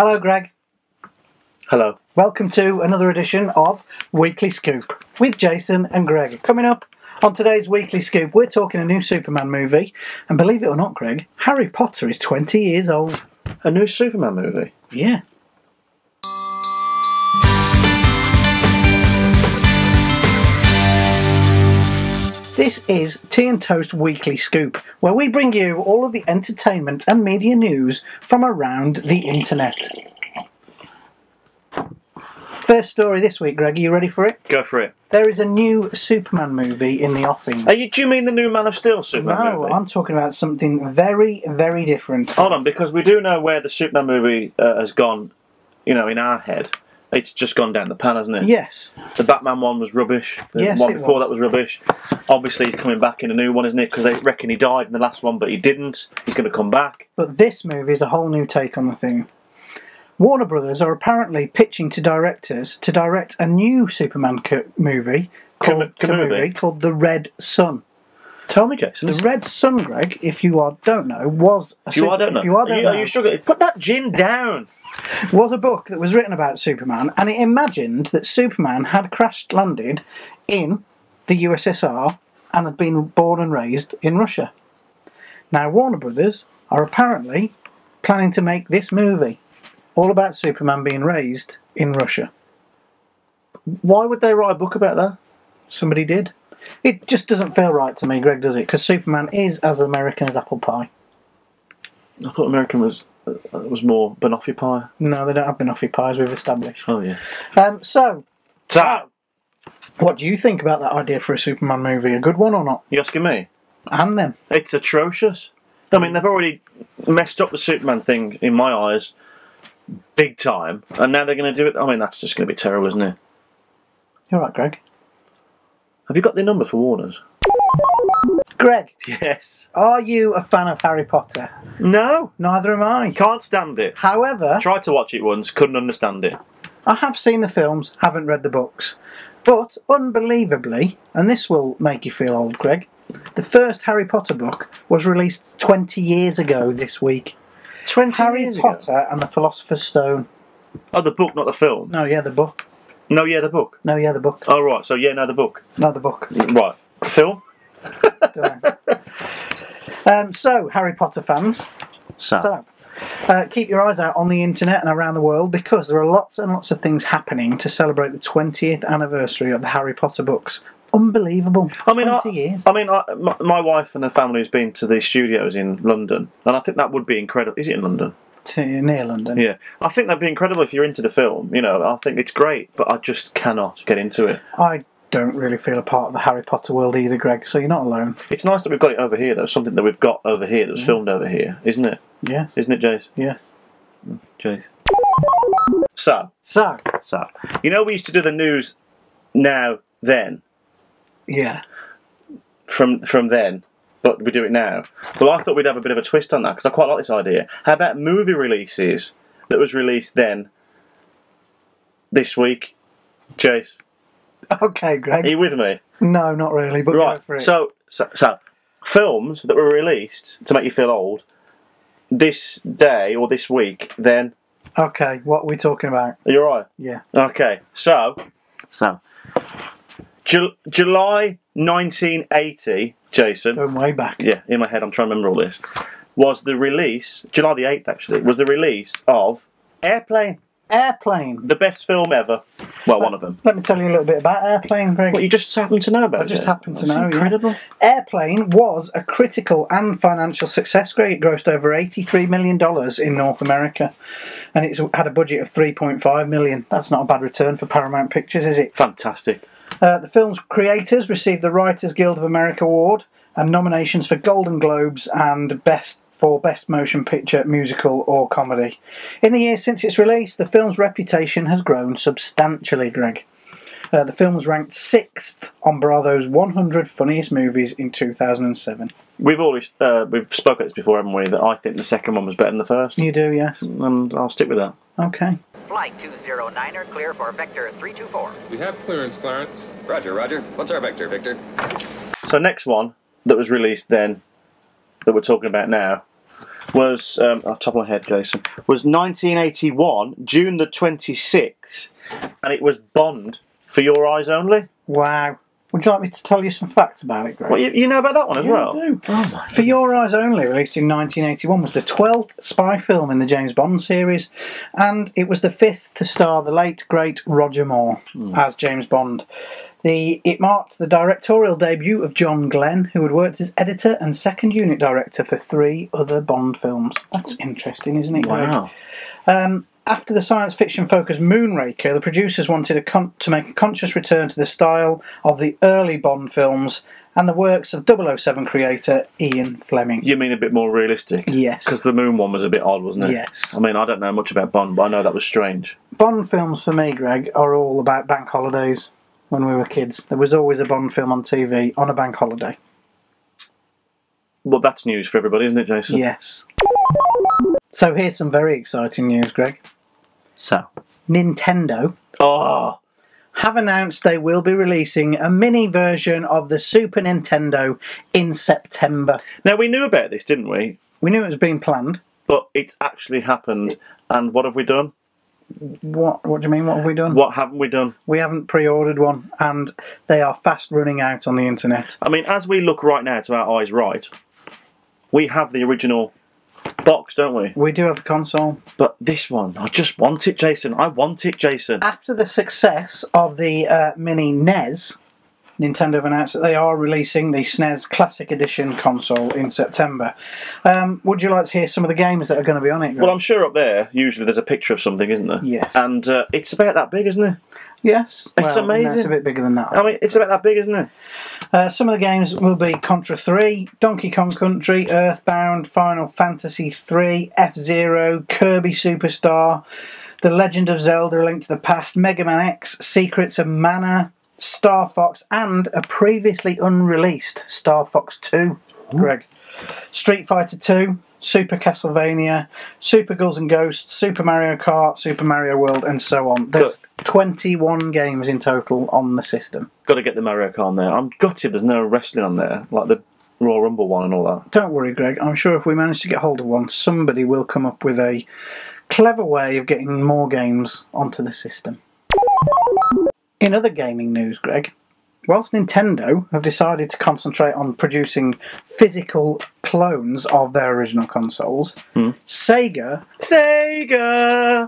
Hello, Greg. Hello. Welcome to another edition of Weekly Scoop with Jason and Greg. Coming up on today's Weekly Scoop, we're talking a new Superman movie. And believe it or not, Greg, Harry Potter is 20 years old. A new Superman movie? Yeah. This is Tea and Toast Weekly Scoop, where we bring you all of the entertainment and media news from around the internet. First story this week, Greg, are you ready for it? Go for it. There is a new Superman movie in the offing. Do you mean the new Man of Steel Superman movie? No, I'm talking about something very, very different. Hold on, because we do know where the Superman movie has gone, in our head. It's just gone down the pan, hasn't it? Yes. The Batman one was rubbish. The one before that was rubbish. Obviously, he's coming back in a new one, isn't it? Because they reckon he died in the last one, but he didn't. He's going to come back. But this movie is a whole new take on the thing. Warner Brothers are apparently pitching to directors to direct a new Superman movie called The Red Sun. Tell me, Jason. The Red Sun, Greg, if you don't know, was a Are you struggling? Put that gin down. Was a book that was written about Superman, and it imagined that Superman had crash-landed in the USSR and had been born and raised in Russia. Now, Warner Brothers are apparently planning to make this movie all about Superman being raised in Russia. Why would they write a book about that? Somebody did. It just doesn't feel right to me, Greg, does it? Because Superman is as American as apple pie. I thought American was more banoffee pie. No, they don't have banoffee pies, we've established. Oh, yeah. So, what do you think about that idea for a Superman movie? A good one or not? You asking me? And them. It's atrocious. I mean, they've already messed up the Superman thing, in my eyes, big time, and now they're going to do it. I mean, that's just going to be terrible, isn't it? You're right, Greg. Have you got the number for Warner's? Greg. Yes. Are you a fan of Harry Potter? No. Neither am I. Can't stand it. However, tried to watch it once, couldn't understand it. I have seen the films, haven't read the books. But, unbelievably, and this will make you feel old, Greg, the first Harry Potter book was released 20 years ago this week. 20 Harry years ago? Potter and the Philosopher's Stone. Oh, the book, not the film? No, yeah, the book. No, yeah, the book? No, yeah, the book. Oh, right, so yeah, no, the book. No, the book. Right. The film? So, Harry Potter fans, keep your eyes out on the internet and around the world, because there are lots and lots of things happening to celebrate the 20th anniversary of the Harry Potter books. Unbelievable. 20 years. My wife and her family has been to the studios in London, and I think that would be incredible. Is it in London? Near London. Yeah. I think that'd be incredible if you're into the film. I think it's great, but I just cannot get into it. I don't really feel a part of the Harry Potter world either, Greg, so you're not alone. It's nice that we've got it over here, though. Something that we've got over here that was filmed over here, isn't it? Yes. Isn't it, Jace? Yes. Jace. So. We used to do the news now, then. Yeah. From then, but we do it now. Well, I thought we'd have a bit of a twist on that, because I quite like this idea. How about movie releases that was released then, this week? Jace? Okay, Greg. Are you with me? No, not really, but right. Go for it. So, films that were released to make you feel old this day or this week, then. Okay, what are we talking about? Are you alright? Yeah. Okay, so July 1980, Jason. Going way back. Yeah, in my head, I'm trying to remember all this. Was the release, July the 8th actually, was the release of Airplane. Airplane. The best film ever. Well, one of them. Let me tell you a little bit about Airplane, Greg. What, you just happen to know about it? I just happen to know, incredible. Yeah. Airplane was a critical and financial success, Greg. It grossed over $83 million in North America. And it's had a budget of $3.5 million. That's not a bad return for Paramount Pictures, is it? Fantastic. The film's creators received the Writers Guild of America Award and nominations for Golden Globes and Best Motion Picture, Musical or Comedy. In the years since its release, the film's reputation has grown substantially, Greg. The film was ranked 6th on Bravo's 100 Funniest Movies in 2007. We've spoken about this before, haven't we, that I think the second one was better than the first. You do, yes. And I'll stick with that. Okay. Flight 209er, clear for Vector 324. We have clearance, Clarence. Roger, roger. What's our vector, Victor? So next one that was released then, that we're talking about now, was, off the top of my head, Jason, was 1981, June the 26th, and it was Bond for Your Eyes Only. Wow. Would you like me to tell you some facts about it, Greg? Well, you know about that one as well? I do. Oh, For Your Eyes Only, released in 1981, was the 12th spy film in the James Bond series, and it was the 5th to star the late, great Roger Moore as James Bond. It marked the directorial debut of John Glenn, who had worked as editor and second unit director for 3 other Bond films. That's interesting, isn't it, Greg? Wow. After the science fiction focused Moonraker, the producers wanted to make a conscious return to the style of the early Bond films and the works of 007 creator Ian Fleming. You mean a bit more realistic? Yes. Because the Moon one was a bit odd, wasn't it? Yes. I mean, I don't know much about Bond, but I know that was strange. Bond films for me, Greg, are all about bank holidays. When we were kids, there was always a Bond film on TV on a bank holiday. Well, that's news for everybody, isn't it, Jason? Yes. So here's some very exciting news, Greg. So? Nintendo have announced they will be releasing a mini version of the Super Nintendo in September. Now, we knew about this, didn't we? We knew it was being planned. But it's actually happened, and what have we done? What do you mean, what have we done? What haven't we done? We haven't pre-ordered one, and they are fast running out on the internet. I mean, as we look right now to our eyes right, we have the original box, don't we? We do have the console. But this one, I just want it, Jason. I want it, Jason. After the success of the mini NES, Nintendo have announced that they are releasing the SNES Classic Edition console in September. Would you like to hear some of the games that are going to be on it, Greg? Well, I'm sure up there, usually there's a picture of something, isn't there? Yes. And it's about that big, isn't it? Yes. It's amazing. No, it's a bit bigger than that. I mean, it's about that big, isn't it? Some of the games will be Contra 3, Donkey Kong Country, Earthbound, Final Fantasy 3, F-Zero, Kirby Superstar, The Legend of Zelda: A Link to the Past, Mega Man X, Secrets of Mana, Star Fox, and a previously unreleased Star Fox 2, Greg. Street Fighter 2, Super Castlevania, Super Ghouls and Ghosts, Super Mario Kart, Super Mario World, and so on. There's 21 games in total on the system. Got to get the Mario Kart on there. I'm gutted there's no wrestling on there, like the Royal Rumble one and all that. Don't worry, Greg. I'm sure if we manage to get hold of one, somebody will come up with a clever way of getting more games onto the system. In other gaming news, Greg, whilst Nintendo have decided to concentrate on producing physical clones of their original consoles, Sega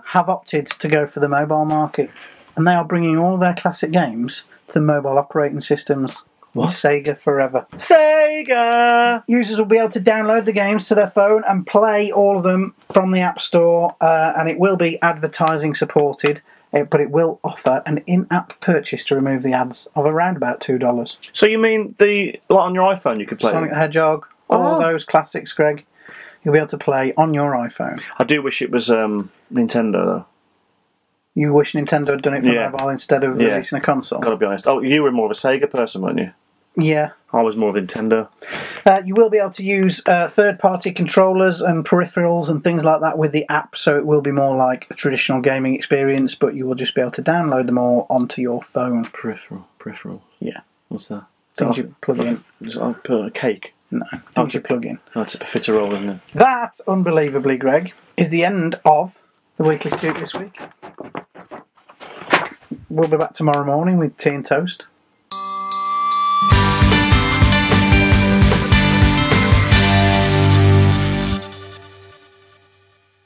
have opted to go for the mobile market, and they are bringing all their classic games to the mobile operating systems. What? Sega forever. Sega! Users will be able to download the games to their phone and play all of them from the App Store, and it will be advertising supported. But it will offer an in-app purchase to remove the ads of around about $2. So you mean like on your iPhone you could play Sonic the Hedgehog, all those classics, Greg, you'll be able to play on your iPhone. I do wish it was Nintendo, though. You wish Nintendo had done it for mobile instead of releasing a console? Got to be honest. Oh, you were more of a Sega person, weren't you? Yeah. I was more of Nintendo. You will be able to use third-party controllers and peripherals and things like that with the app, so it will be more like a traditional gaming experience, but you will just be able to download them all onto your phone. Peripheral. Yeah. What's that? Things you plug in. Just like put a cake. No, things you plug in. Oh, it's a profiterole, isn't it? That, unbelievably, Greg, is the end of the Weekly Scoop this week. We'll be back tomorrow morning with tea and toast.